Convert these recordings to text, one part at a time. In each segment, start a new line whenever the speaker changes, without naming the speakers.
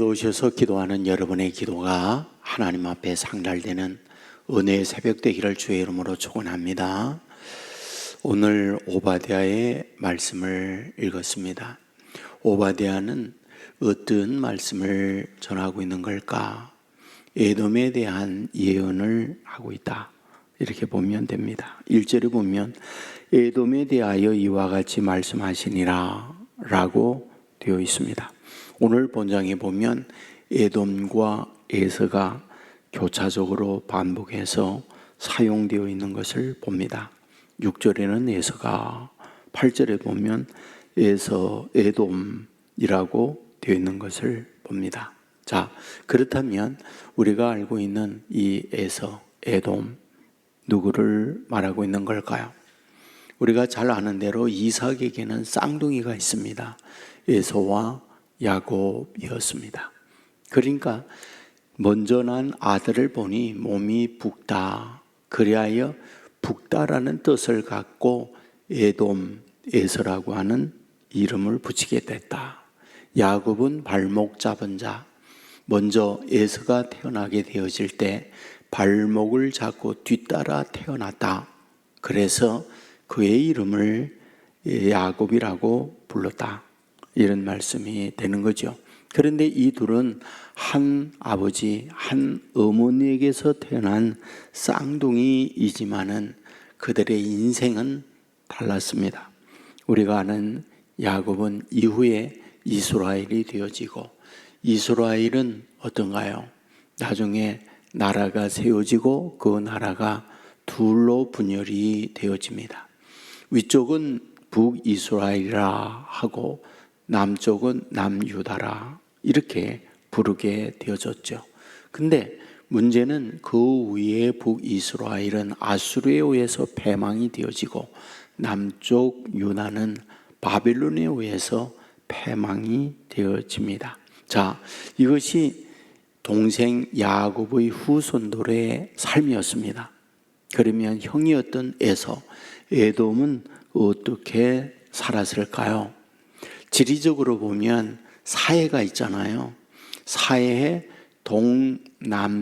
오셔서 기도하는 여러분의 기도가 하나님 앞에 상달되는 은혜의 새벽 되기를 주의 이름으로 축원합니다. 오늘 오바댜의 말씀을 읽었습니다. 오바댜는 어떤 말씀을 전하고 있는 걸까? 에돔에 대한 예언을 하고 있다, 이렇게 보면 됩니다. 1절에 보면 에돔에 대하여 이와 같이 말씀하시니라 라고 되어 있습니다. 오늘 본장에 보면 에돔과 에서가 교차적으로 반복해서 사용되어 있는 것을 봅니다. 6절에는 에서가, 8절에 보면 에서, 에돔이라고 되어 있는 것을 봅니다. 자, 그렇다면 우리가 알고 있는 이 에서, 에돔, 누구를 말하고 있는 걸까요? 우리가 잘 아는 대로 이삭에게는 쌍둥이가 있습니다. 에서와 야곱이었습니다. 그러니까 먼저 난 아들을 보니 몸이 붓다, 그리하여 붓다라는 뜻을 갖고 에돔, 에서라고 하는 이름을 붙이게 됐다. 야곱은 발목 잡은 자, 먼저 에서가 태어나게 되어질 때 발목을 잡고 뒤따라 태어났다. 그래서 그의 이름을 야곱이라고 불렀다, 이런 말씀이 되는 거죠. 그런데 이 둘은 한 아버지, 한 어머니에게서 태어난 쌍둥이이지만은 그들의 인생은 달랐습니다. 우리가 아는 야곱은 이후에 이스라엘이 되어지고, 이스라엘은 어떤가요? 나중에 나라가 세워지고 그 나라가 둘로 분열이 되어집니다. 위쪽은 북이스라엘이라 하고 남쪽은 남유다라, 이렇게 부르게 되어졌죠. 근데 문제는 그 위에 북이스라엘은 아수르에 의해서 패망이 되어지고, 남쪽 유다는 바벨론에 의해서 패망이 되어집니다. 자, 이것이 동생 야곱의 후손들의 삶이었습니다. 그러면 형이었던 에서, 에돔은 어떻게 살았을까요? 지리적으로 보면 사해가 있잖아요. 사해의 동남쪽에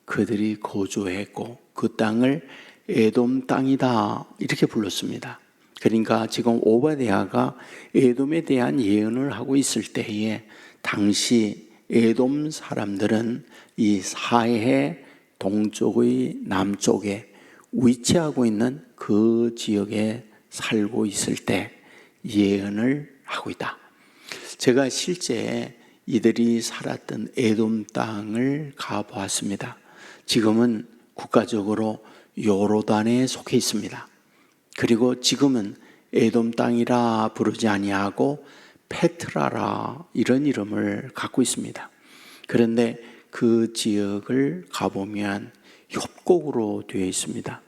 그들이 거주했고 그 땅을 에돔 땅이다, 이렇게 불렀습니다. 그러니까 지금 오바댜가 에돔에 대한 예언을 하고 있을 때에 당시 에돔 사람들은 이 사해 동쪽의 남쪽에 위치하고 있는 그 지역에 살고 있을 때 예언을 하고 있다. 제가 실제 이들이 살았던 에돔 땅을 가보았습니다. 지금은 국가적으로 요르단에 속해 있습니다. 그리고 지금은 에돔 땅이라 부르지 아니하고 페트라라, 이런 이름을 갖고 있습니다. 그런데 그 지역을 가보면 협곡으로 되어 있습니다.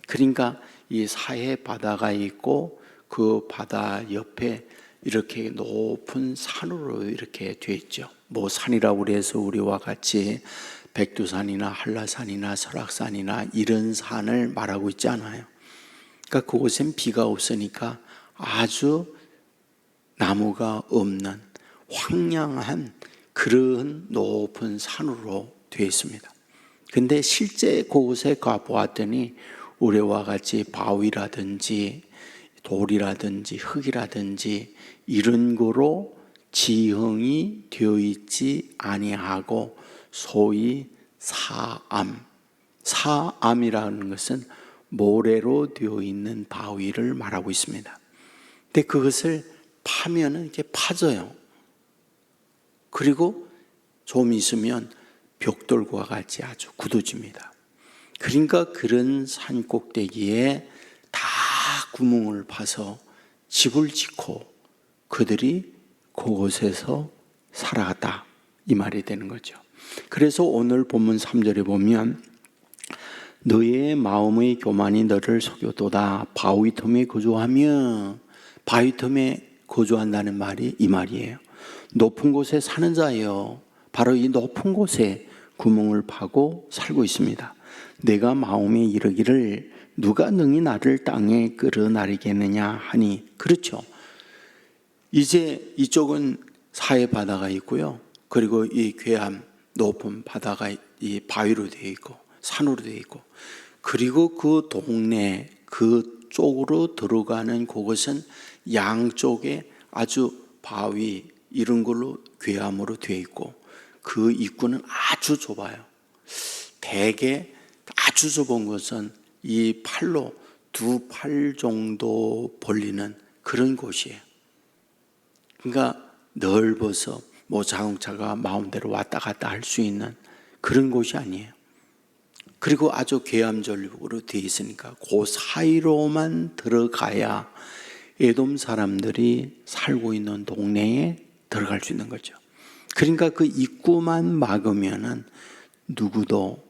그러니까 이 사해 바다가 있고 그 바다 옆에 이렇게 높은 산으로 이렇게 되어 있죠. 뭐 산이라고 해서 우리와 같이 백두산이나 한라산이나 설악산이나 이런 산을 말하고 있지 않아요. 그러니까 그곳엔 비가 없으니까 아주 나무가 없는 황량한 그런 높은 산으로 되어 있습니다. 근데 실제 그곳에 가보았더니 우리와 같이 바위라든지 돌이라든지 흙이라든지 이런 거로 지형이 되어 있지 아니하고 소위 사암이라는 것은 모래로 되어 있는 바위를 말하고 있습니다. 근데 그것을 파면은 이렇게 파져요. 그리고 좀 있으면 벽돌과 같이 아주 굳어집니다. 그러니까 그런 산 꼭대기에 다 구멍을 파서 집을 짓고 그들이 그곳에서 살아갔다, 이 말이 되는 거죠. 그래서 오늘 본문 3절에 보면 너의 마음의 교만이 너를 속였도다. 바위 틈에 거주하며, 바위 틈에 거주한다는 말이 이 말이에요. 높은 곳에 사는 자예요. 바로 이 높은 곳에 구멍을 파고 살고 있습니다. 내가 마음에 이르기를 누가 능히 나를 땅에 끌어나르겠느냐 하니, 그렇죠. 이제 이쪽은 사해 바다가 있고요, 그리고 이 괴함 높은 바다가 이 바위로 되어 있고 산으로 되어 있고, 그리고 그 동네 그 쪽으로 들어가는 그것은 양쪽에 아주 바위 이런 걸로 괴함으로 되어 있고, 그 입구는 아주 좁아요. 대개 아주 좁은 것은 이 팔로 2팔 정도 벌리는 그런 곳이에요. 그러니까 넓어서 뭐 자동차가 마음대로 왔다 갔다 할 수 있는 그런 곳이 아니에요. 그리고 아주 괴함절벽으로 되어 있으니까 그 사이로만 들어가야 에돔 사람들이 살고 있는 동네에 들어갈 수 있는 거죠. 그러니까 그 입구만 막으면은 누구도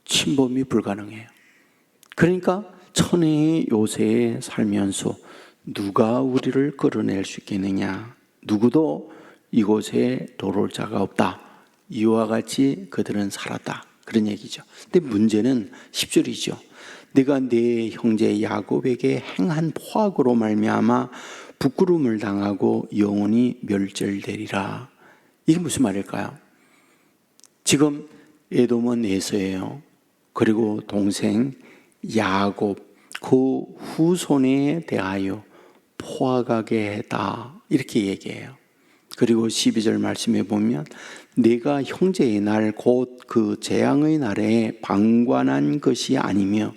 침범이 불가능해요. 그러니까 천혜의 요새에 살면서 누가 우리를 끌어낼 수 있겠느냐? 누구도 이곳에 돌아올 자가 없다. 이와 같이 그들은 살았다. 그런 얘기죠. 근데 문제는 10절이죠. 내가 내 형제 야곱에게 행한 포악으로 말미암아 부끄러움을 당하고 영원히 멸절되리라. 이게 무슨 말일까요? 지금 에돔은 에서예요. 그리고 동생 야곱 그 후손에 대하여 포악하게 했다, 이렇게 얘기해요. 그리고 12절 말씀에 보면 내가 형제의 날 곧 그 재앙의 날에 방관한 것이 아니며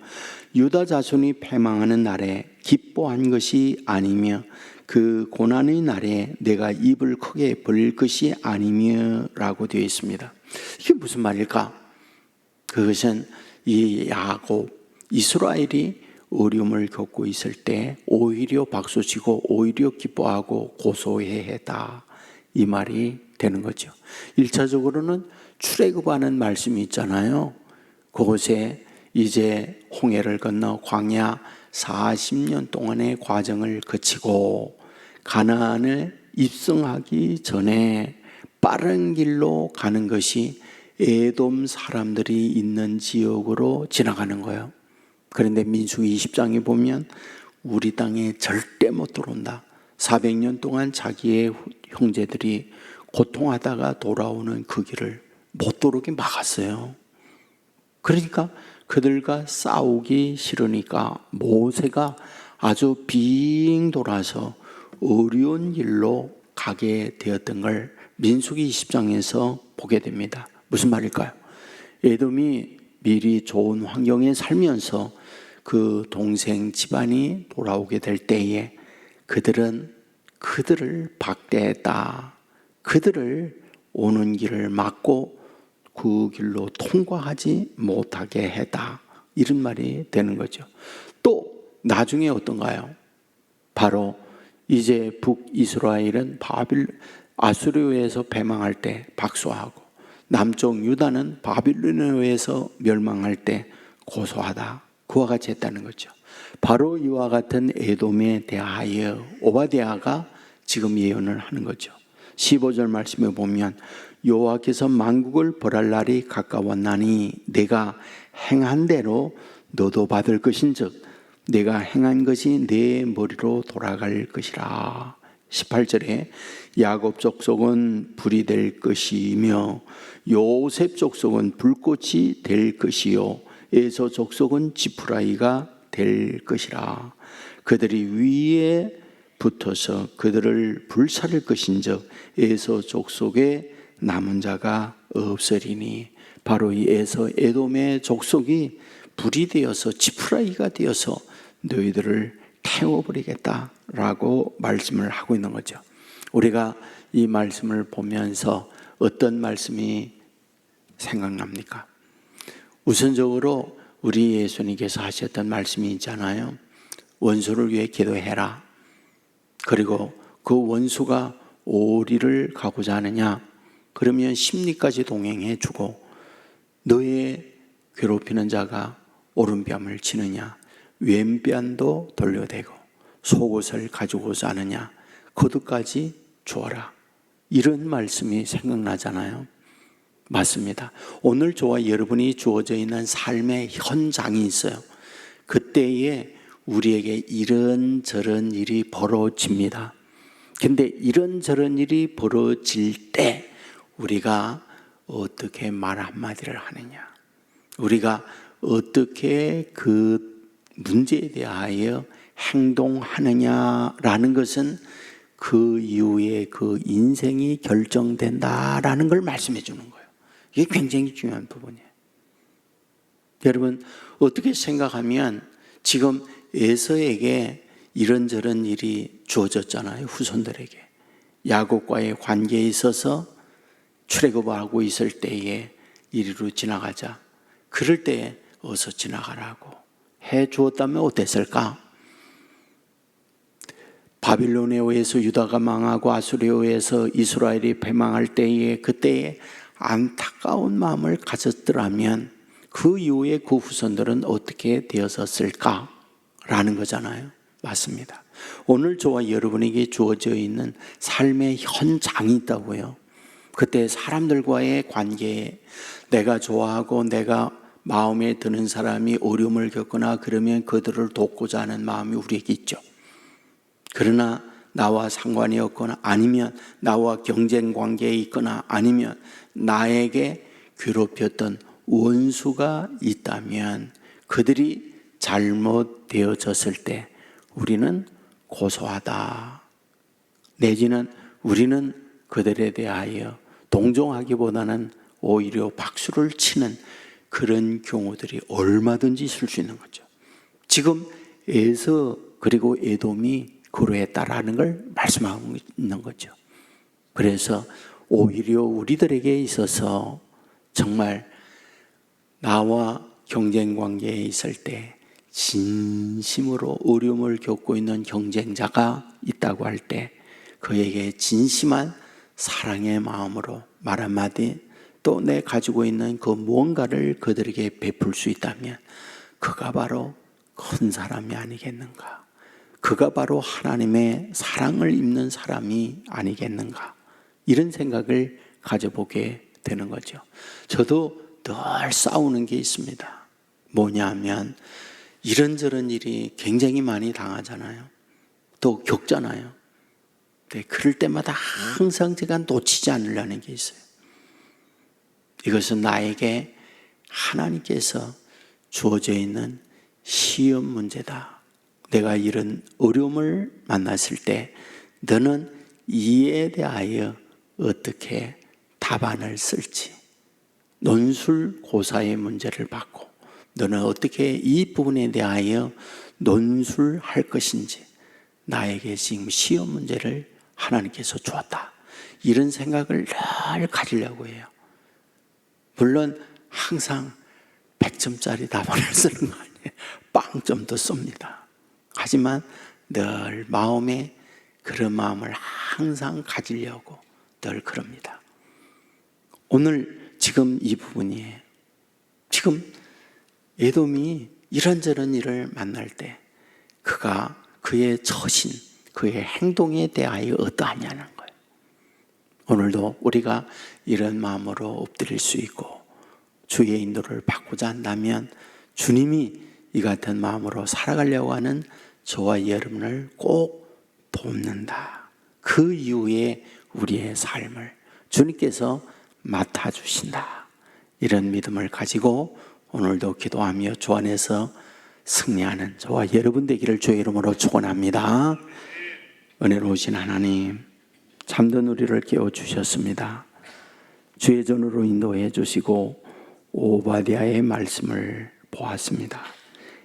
유다 자손이 패망하는 날에 기뻐한 것이 아니며 그 고난의 날에 내가 입을 크게 벌릴 것이 아니며 라고 되어 있습니다. 이게 무슨 말일까? 그것은 이 야곱, 이스라엘이 어려움을 겪고 있을 때 오히려 박수치고 오히려 기뻐하고 고소해했다, 이 말이 되는 거죠. 1차적으로는 출애굽하는 말씀이 있잖아요. 그곳에 이제 홍해를 건너 광야 40년 동안의 과정을 거치고 가나안을 입성하기 전에 빠른 길로 가는 것이 에돔 사람들이 있는 지역으로 지나가는 거예요. 그런데 민수기 20장에 보면 우리 땅에 절대 못 들어온다. 400년 동안 자기의 형제들이 고통하다가 돌아오는 그 길을 못 들어오게 막았어요. 그러니까 그들과 싸우기 싫으니까 모세가 아주 빙 돌아서 어려운 길로 가게 되었던 걸 민수기 20장에서 보게 됩니다. 무슨 말일까요? 에돔이 미리 좋은 환경에 살면서 그 동생 집안이 돌아오게 될 때에 그들은 그들을 박대했다. 그들을 오는 길을 막고 그 길로 통과하지 못하게 했다. 이런 말이 되는 거죠. 또 나중에 어떤가요? 바로 이제 북이스라엘은 아수르에서 패망할 때 박수하고 남쪽 유다는 바빌론에 의해서 멸망할 때 고소하다. 그와 같이 했다는 거죠. 바로 이와 같은 에돔에 대하여 오바댜가 지금 예언을 하는 거죠. 15절 말씀에 보면 여호와께서 만국을 벌할 날이 가까웠나니 내가 행한 대로 너도 받을 것인즉 내가 행한 것이 내 머리로 돌아갈 것이라. 18절에 야곱 족속은 불이 될 것이며 요셉 족속은 불꽃이 될 것이요 에서 족속은 지푸라기가 될 것이라. 그들이 위에 붙어서 그들을 불살릴 것인즉 에서 족속에 남은 자가 없으리니. 바로 이 에서 에돔의 족속이 불이 되어서 지푸라기가 되어서 너희들을 태워버리겠다라고 말씀을 하고 있는 거죠. 우리가 이 말씀을 보면서 어떤 말씀이 생각납니까? 우선적으로 우리 예수님께서 하셨던 말씀이 있잖아요. 원수를 위해 기도해라. 그리고 그 원수가 오리를 가고자 하느냐? 그러면 심리까지 동행해 주고 너의 괴롭히는 자가 오른뺨을 치느냐? 왼뺨도 돌려대고 속옷을 가지고자 하느냐? 겉옷까지 주어라. 이런 말씀이 생각나잖아요. 맞습니다. 오늘 저와 여러분이 주어져 있는 삶의 현장이 있어요. 그때에 우리에게 이런저런 일이 벌어집니다. 근데 이런저런 일이 벌어질 때 우리가 어떻게 말 한마디를 하느냐, 우리가 어떻게 그 문제에 대하여 행동하느냐라는 것은 그 이후에 그 인생이 결정된다라는 걸 말씀해 주는 거예요. 이게 굉장히 중요한 부분이에요. 여러분, 어떻게 생각하면 지금 에서에게 이런저런 일이 주어졌잖아요. 후손들에게. 야곱과의 관계에 있어서 출애굽하고 있을 때에 이리로 지나가자. 그럴 때에 어서 지나가라고 해 주었다면 어땠을까? 바빌론에 의해서 유다가 망하고 아수리에 의해서 이스라엘이 패망할 때에 그때에 안타까운 마음을 가졌더라면 그 이후에 그 후손들은 어떻게 되었을까? 라는 거잖아요. 맞습니다. 오늘 저와 여러분에게 주어져 있는 삶의 현장이 있다고요. 그때 사람들과의 관계에 내가 좋아하고 내가 마음에 드는 사람이 어려움을 겪거나 그러면 그들을 돕고자 하는 마음이 우리에게 있죠. 그러나 나와 상관이 없거나 아니면 나와 경쟁 관계에 있거나 아니면 나에게 괴롭혔던 원수가 있다면 그들이 잘못되어졌을 때 우리는 고소하다, 내지는 우리는 그들에 대하여 동정하기보다는 오히려 박수를 치는 그런 경우들이 얼마든지 있을 수 있는 거죠. 지금 에서 그리고 에돔이 그러했다라는 걸 말씀하고 있는 거죠. 그래서 오히려 우리들에게 있어서 정말 나와 경쟁 관계에 있을 때 진심으로 어려움을 겪고 있는 경쟁자가 있다고 할 때 그에게 진심한 사랑의 마음으로 말 한마디 또 내 가지고 있는 그 무언가를 그들에게 베풀 수 있다면 그가 바로 큰 사람이 아니겠는가? 그가 바로 하나님의 사랑을 입는 사람이 아니겠는가? 이런 생각을 가져보게 되는 거죠. 저도 늘 싸우는 게 있습니다. 뭐냐면 이런저런 일이 굉장히 많이 당하잖아요. 또 겪잖아요. 네, 그럴 때마다 항상 제가 놓치지 않으려는 게 있어요. 이것은 나에게 하나님께서 주어져 있는 시험 문제다. 내가 이런 어려움을 만났을 때 너는 이에 대하여 어떻게 답안을 쓸지, 논술고사의 문제를 받고 너는 어떻게 이 부분에 대하여 논술할 것인지 나에게 지금 시험 문제를 하나님께서 주었다. 이런 생각을 늘 가지려고 해요. 물론 항상 100점짜리 답안을 쓰는 거 아니에요. 빵점도 씁니다. 하지만 늘 마음에 그런 마음을 항상 가지려고 늘 그럽니다. 오늘 지금 이 부분이에요. 지금 에돔이 이런저런 일을 만날 때 그가 그의 처신, 그의 행동에 대하여 어떠하냐는 거예요. 오늘도 우리가 이런 마음으로 엎드릴 수 있고 주의 인도를 받고자 한다면 주님이 이 같은 마음으로 살아가려고 하는 저와 여러분을 꼭 돕는다. 그 이후에 우리의 삶을 주님께서 맡아주신다. 이런 믿음을 가지고 오늘도 기도하며 주 안에서 승리하는 저와 여러분 되기를 주의 이름으로 축원합니다. 은혜로우신 하나님, 잠든 우리를 깨워주셨습니다. 주의 전으로 인도해 주시고 오바댜의 말씀을 보았습니다.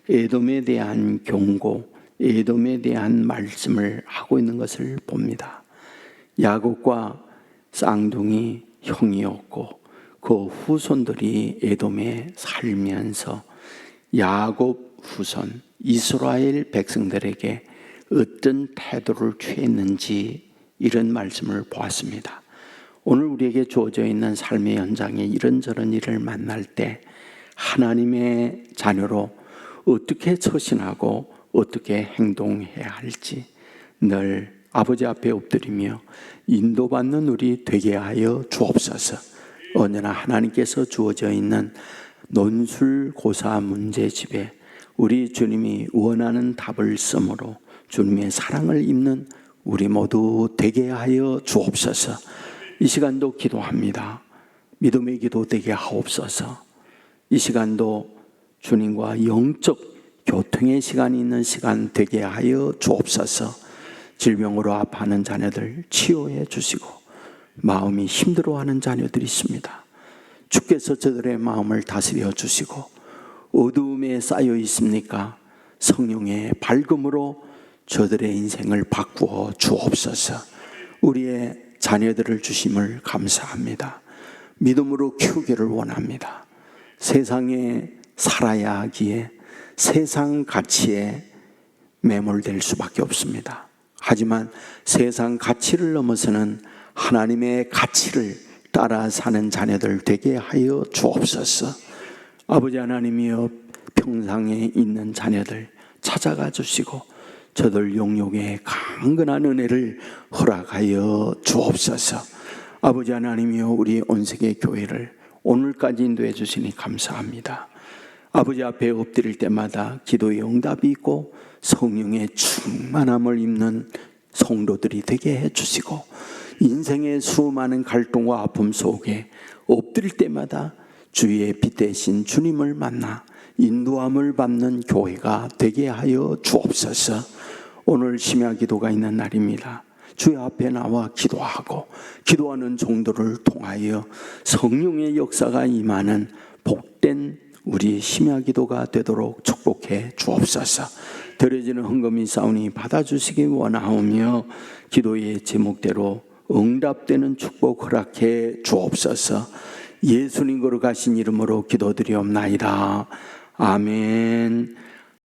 에돔에 대한 경고, 에돔에 대한 말씀을 하고 있는 것을 봅니다. 야곱과 쌍둥이 형이었고 그 후손들이 에돔에 살면서 야곱 후손 이스라엘 백성들에게 어떤 태도를 취했는지 이런 말씀을 보았습니다. 오늘 우리에게 주어져 있는 삶의 현장에 이런저런 일을 만날 때 하나님의 자녀로 어떻게 처신하고 어떻게 행동해야 할지 늘 아버지 앞에 엎드리며 인도받는 우리 되게 하여 주옵소서. 언제나 하나님께서 주어져 있는 논술고사 문제집에 우리 주님이 원하는 답을 쓰므로 주님의 사랑을 입는 우리 모두 되게 하여 주옵소서. 이 시간도 기도합니다. 믿음의 기도 되게 하옵소서. 이 시간도 주님과 영적 교통의 시간이 있는 시간 되게 하여 주옵소서. 질병으로 아파하는 자녀들 치유해 주시고, 마음이 힘들어하는 자녀들이 있습니다. 주께서 저들의 마음을 다스려 주시고, 어두움에 쌓여 있습니까? 성령의 밝음으로 저들의 인생을 바꾸어 주옵소서. 우리의 자녀들을 주심을 감사합니다. 믿음으로 키우기를 원합니다. 세상에 살아야 하기에 세상 가치에 매몰될 수밖에 없습니다. 하지만 세상 가치를 넘어서는 하나님의 가치를 따라 사는 자녀들 되게 하여 주옵소서. 아버지 하나님이여, 평상에 있는 자녀들 찾아가 주시고 저들 영역에 강건한 은혜를 허락하여 주옵소서. 아버지 하나님이여, 우리 온세계 교회를 오늘까지 인도해 주시니 감사합니다. 아버지 앞에 엎드릴 때마다 기도의 응답이 있고 성령의 충만함을 입는 성도들이 되게 해주시고, 인생의 수많은 갈등과 아픔 속에 엎드릴 때마다 주의 빛 대신 주님을 만나 인도함을 받는 교회가 되게 하여 주옵소서. 오늘 심야 기도가 있는 날입니다. 주의 앞에 나와 기도하고 기도하는 종도를 통하여 성령의 역사가 임하는 복된 우리 심야 기도가 되도록 축복해 주옵소서. 드려지는 헌금이 싸우니 받아주시기 원하오며, 기도의 제목대로 응답되는 축복 허락해 주옵소서. 예수님 거룩하신 이름으로 기도드리옵나이다. 아멘.